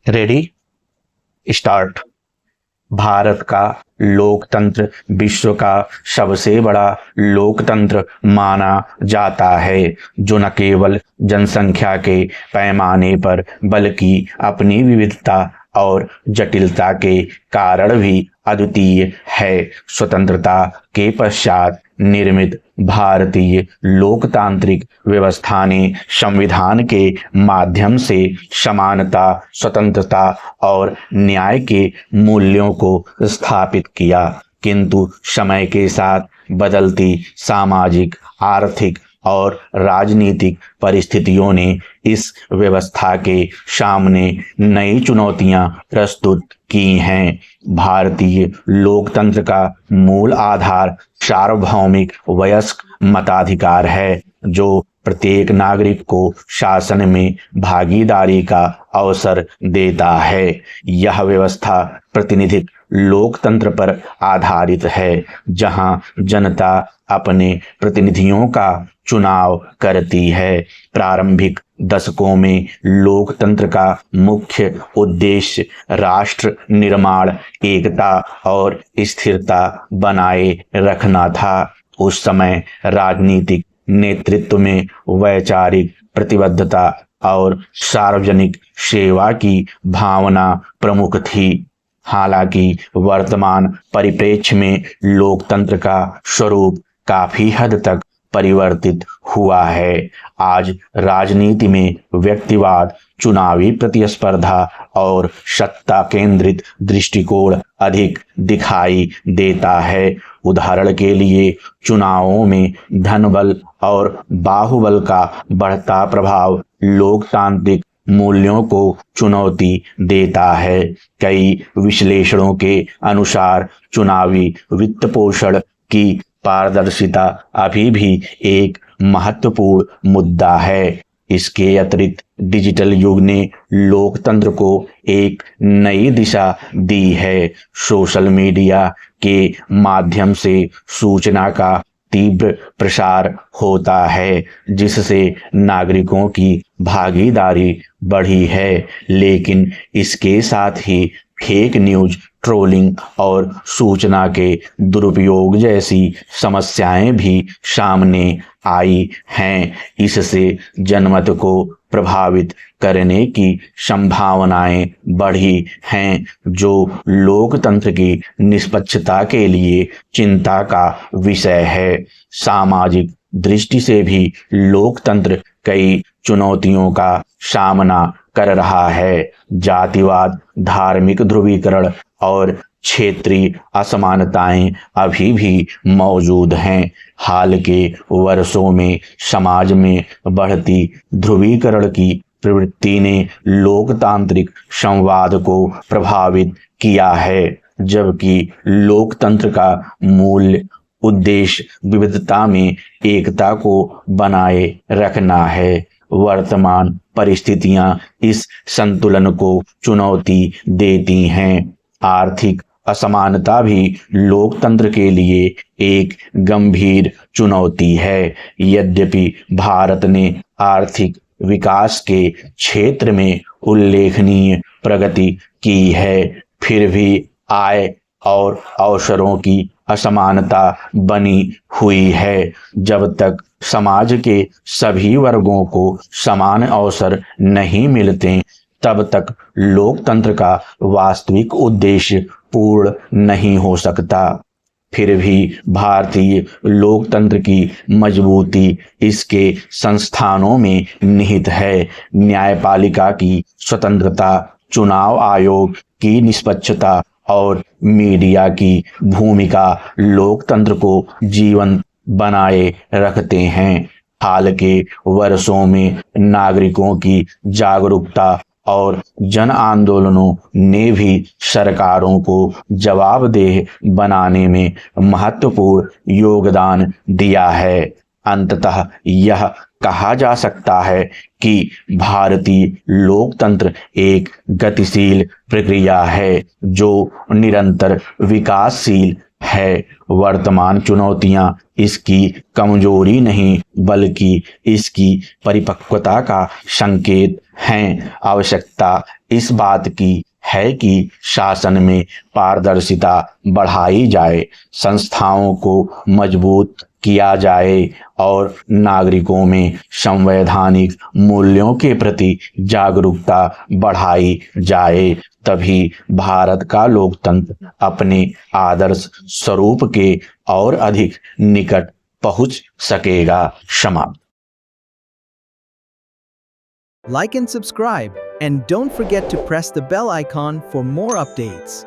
Ready start. Bharat का लोकतंत्र विश्व का सबसे बड़ा लोकतंत्र माना जाता है, जो न केवल जनसंख्या के पैमाने पर बल्कि अपनी विविधता और जटिलता के कारण भी अद्वितीय है। स्वतंत्रता के पश्चात निर्मित भारतीय लोकतांत्रिक व्यवस्था ने संविधान के माध्यम से समानता, स्वतंत्रता और न्याय के मूल्यों को स्थापित किया, किंतु समय के साथ बदलती सामाजिक, आर्थिक और राजनीतिक परिस्थितियों ने इस व्यवस्था के सामने नई चुनौतियां प्रस्तुत की हैं। भारतीय लोकतंत्र का मूल आधार सार्वभौमिक वयस्क मताधिकार है, जो प्रत्येक नागरिक को शासन में भागीदारी का अवसर देता है। यह व्यवस्था प्रतिनिधिक लोकतंत्र पर आधारित है, जहां जनता अपने प्रतिनिधियों का चुनाव करती है। प्रारंभिक दशकों में लोकतंत्र का मुख्य उद्देश्य राष्ट्र निर्माण, एकता और स्थिरता बनाए रखना था। उस समय राजनीतिक नेतृत्व में वैचारिक प्रतिबद्धता और सार्वजनिक सेवा की भावना प्रमुख थी। हालांकि वर्तमान परिप्रेक्ष्य में लोकतंत्र का स्वरूप काफी हद तक परिवर्तित हुआ है। आज राजनीति में व्यक्तिवाद, चुनावी प्रतिस्पर्धा और सत्ता केंद्रित दृष्टिकोण अधिक दिखाई देता है। उदाहरण के लिए, चुनावों में धनबल और बाहुबल का बढ़ता प्रभाव लोकतांत्रिक मूल्यों को चुनौती देता है। कई विश्लेषणों के अनुसार चुनावी वित्तपोषण की पारदर्शिता अभी भी एक महत्वपूर्ण मुद्दा है। इसके अतिरिक्त डिजिटल युग ने लोकतंत्र को एक नई दिशा दी है। सोशल मीडिया के माध्यम से सूचना का तीव्र प्रसार होता है, जिससे नागरिकों की भागीदारी बढ़ी है, लेकिन इसके साथ ही फेक न्यूज, ट्रोलिंग और सूचना के दुरुपयोग जैसी समस्याएं भी सामने आई हैं। इससे जनमत को प्रभावित करने की संभावनाएं बढ़ी हैं, जो लोकतंत्र की निष्पक्षता के लिए चिंता का विषय है। सामाजिक दृष्टि से भी लोकतंत्र कई चुनौतियों का सामना कर रहा है। जातिवाद, धार्मिक ध्रुवीकरण और क्षेत्रीय असमानताएं अभी भी मौजूद हैं। हाल के वर्षों में समाज में बढ़ती ध्रुवीकरण की प्रवृत्ति ने लोकतांत्रिक संवाद को प्रभावित किया है, जबकि लोकतंत्र का मूल उद्देश्य विविधता में एकता को बनाए रखना है। वर्तमान परिस्थितियां इस संतुलन को चुनौती देती हैं। आर्थिक असमानता भी लोकतंत्र के लिए एक गंभीर चुनौती है। यद्यपि भारत ने आर्थिक विकास के क्षेत्र में उल्लेखनीय प्रगति की है, फिर भी आय और अवसरों की असमानता बनी हुई है। जब तक समाज के सभी वर्गों को समान अवसर नहीं मिलते, तब तक लोकतंत्र का वास्तविक उद्देश्य पूर्ण नहीं हो सकता। फिर भी भारतीय लोकतंत्र की मजबूती इसके संस्थानों में निहित है। न्यायपालिका की स्वतंत्रता, चुनाव आयोग की निष्पक्षता और मीडिया की भूमिका लोकतंत्र को जीवंत बनाए रखते हैं। हाल के वर्षों में नागरिकों की जागरूकता और जन आंदोलनों ने भी सरकारों को जवाबदेह बनाने में महत्वपूर्ण योगदान दिया है। अंततः यह कहा जा सकता है कि भारतीय लोकतंत्र एक गतिशील प्रक्रिया है, जो निरंतर विकासशील है। वर्तमान चुनौतियां इसकी कमजोरी नहीं बल्कि इसकी परिपक्वता का संकेत हैं। आवश्यकता इस बात की है कि शासन में पारदर्शिता बढ़ाई जाए, संस्थाओं को मजबूत किया जाए और नागरिकों में संवैधानिक मूल्यों के प्रति जागरूकता बढ़ाई जाए। तभी भारत का लोकतंत्र अपने आदर्श स्वरूप के और अधिक निकट पहुंच सकेगा। समाप्त। Like and subscribe, and don't forget to press the bell icon for more updates.